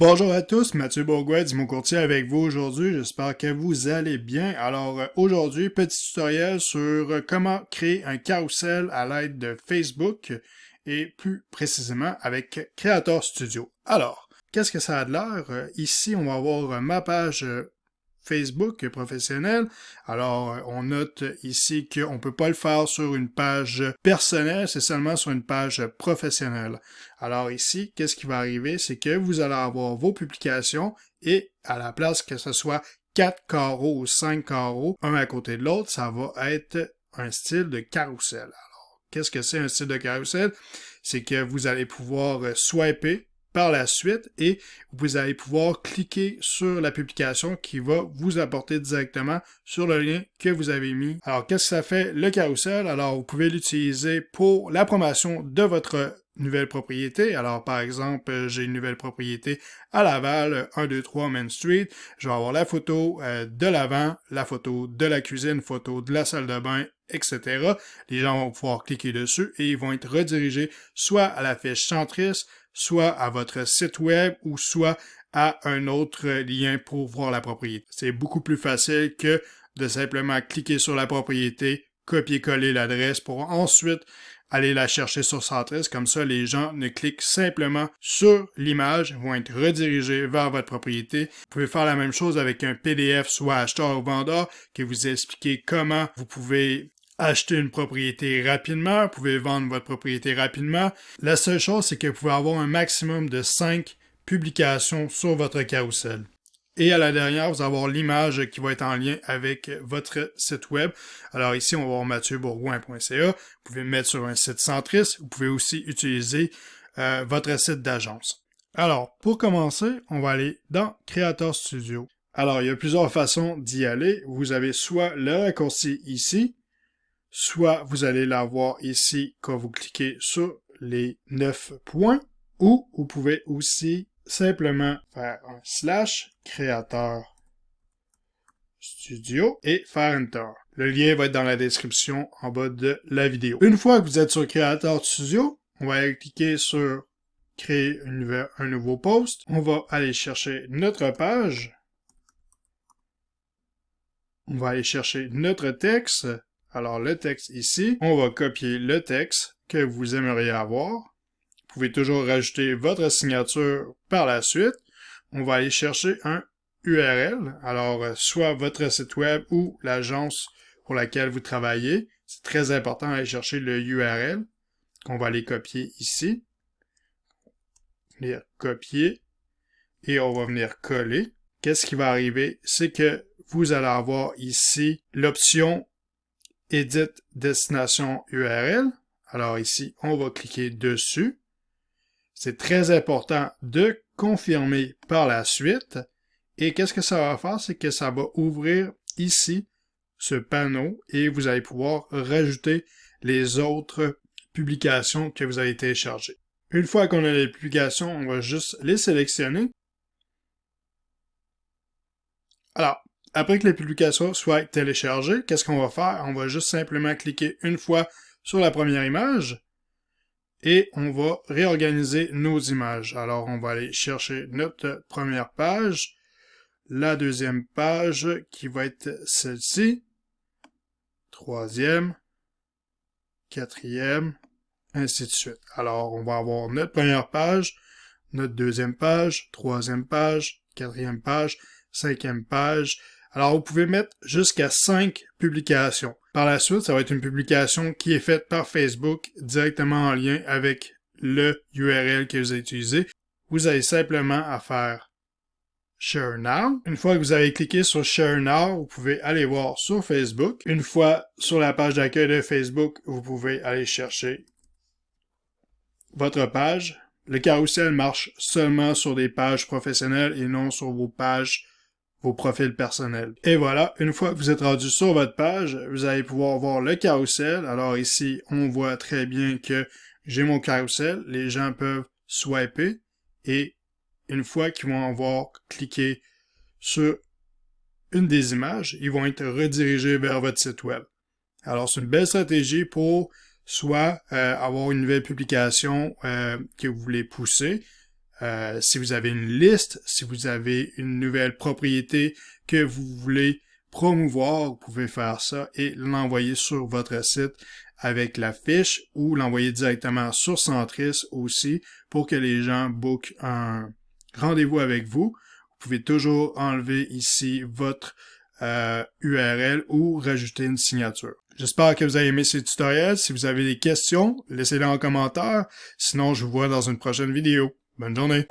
Bonjour à tous, Mathieu Bourgois du Mon Courtier avec vous aujourd'hui. J'espère que vous allez bien. Alors aujourd'hui, petit tutoriel sur comment créer un carrousel à l'aide de Facebook et plus précisément avec Creator Studio. Alors, qu'est-ce que ça a de l'air? Ici, on va avoir ma page Facebook professionnelle. Alors, on note ici qu'on ne peut pas le faire sur une page personnelle, c'est seulement sur une page professionnelle. Alors ici, qu'est-ce qui va arriver? C'est que vous allez avoir vos publications et à la place que ce soit 4 carreaux ou 5 carreaux, un à côté de l'autre, ça va être un style de carrousel. Alors, qu'est-ce que c'est un style de carrousel? C'est que vous allez pouvoir swiper par la suite et vous allez pouvoir cliquer sur la publication qui va vous apporter directement sur le lien que vous avez mis. Alors, qu'est-ce que ça fait le carrousel? Alors, vous pouvez l'utiliser pour la promotion de votre nouvelle propriété. Alors, par exemple, j'ai une nouvelle propriété à Laval, 123 Main Street. Je vais avoir la photo de l'avant, la photo de la cuisine, photo de la salle de bain, etc. Les gens vont pouvoir cliquer dessus et ils vont être redirigés soit à la fiche centriste, soit à votre site web ou soit à un autre lien pour voir la propriété. C'est beaucoup plus facile que de simplement cliquer sur la propriété, copier-coller l'adresse pour ensuite aller la chercher sur Centriste. Comme ça, les gens ne cliquent simplement sur l'image, vont être redirigés vers votre propriété. Vous pouvez faire la même chose avec un PDF, soit acheteur ou vendeur, qui vous explique comment vous pouvez acheter une propriété rapidement, vous pouvez vendre votre propriété rapidement. La seule chose, c'est que vous pouvez avoir un maximum de 5 publications sur votre carrousel. Et à la dernière, vous allez avoir l'image qui va être en lien avec votre site web. Alors ici, on va voir mathieubourgoin.ca. Vous pouvez le mettre sur un site centriste. Vous pouvez aussi utiliser votre site d'agence. Alors, pour commencer, on va aller dans Creator Studio. Alors, il y a plusieurs façons d'y aller. Vous avez soit le raccourci ici, soit vous allez l'avoir ici quand vous cliquez sur les 9 points, ou vous pouvez aussi simplement faire un / Creator Studio et faire Enter. Le lien va être dans la description en bas de la vidéo. Une fois que vous êtes sur Creator Studio, on va aller cliquer sur créer un nouveau post. On va aller chercher notre page. On va aller chercher notre texte. Alors, le texte ici, on va copier le texte que vous aimeriez avoir. Vous pouvez toujours rajouter votre signature par la suite. On va aller chercher un URL. Alors, soit votre site web ou l'agence pour laquelle vous travaillez. C'est très important d'aller chercher le URL qu'on va aller copier ici. Venir copier et on va venir coller. Qu'est-ce qui va arriver? C'est que vous allez avoir ici l'option Edit Destination URL. Alors ici, on va cliquer dessus. C'est très important de confirmer par la suite. Et qu'est-ce que ça va faire? C'est que ça va ouvrir ici ce panneau et vous allez pouvoir rajouter les autres publications que vous avez téléchargées. Une fois qu'on a les publications, on va juste les sélectionner. Alors, après que les publications soient téléchargées, qu'est-ce qu'on va faire? On va juste simplement cliquer une fois sur la première image et on va réorganiser nos images. Alors, on va aller chercher notre première page, la deuxième page qui va être celle-ci, troisième, quatrième, ainsi de suite. Alors, on va avoir notre première page, notre deuxième page, troisième page, quatrième page, cinquième page. Alors, vous pouvez mettre jusqu'à 5 publications. Par la suite, ça va être une publication qui est faite par Facebook directement en lien avec le URL que vous avez utilisé. Vous avez simplement à faire Share Now. Une fois que vous avez cliqué sur Share Now, vous pouvez aller voir sur Facebook. Une fois sur la page d'accueil de Facebook, vous pouvez aller chercher votre page. Le carrousel marche seulement sur des pages professionnelles et non sur vos profils personnels. Et voilà, une fois que vous êtes rendu sur votre page, vous allez pouvoir voir le carrousel. Alors ici, on voit très bien que j'ai mon carrousel. Les gens peuvent swiper et une fois qu'ils vont avoir cliqué sur une des images, ils vont être redirigés vers votre site web. Alors, c'est une belle stratégie pour soit avoir une nouvelle publication que vous voulez pousser, Si vous avez une liste, si vous avez une nouvelle propriété que vous voulez promouvoir, vous pouvez faire ça et l'envoyer sur votre site avec la fiche ou l'envoyer directement sur Centris aussi pour que les gens bookent un rendez-vous avec vous. Vous pouvez toujours enlever ici votre URL ou rajouter une signature. J'espère que vous avez aimé ces tutoriels. Si vous avez des questions, laissez-les en commentaire. Sinon, je vous vois dans une prochaine vidéo. Bonne journée!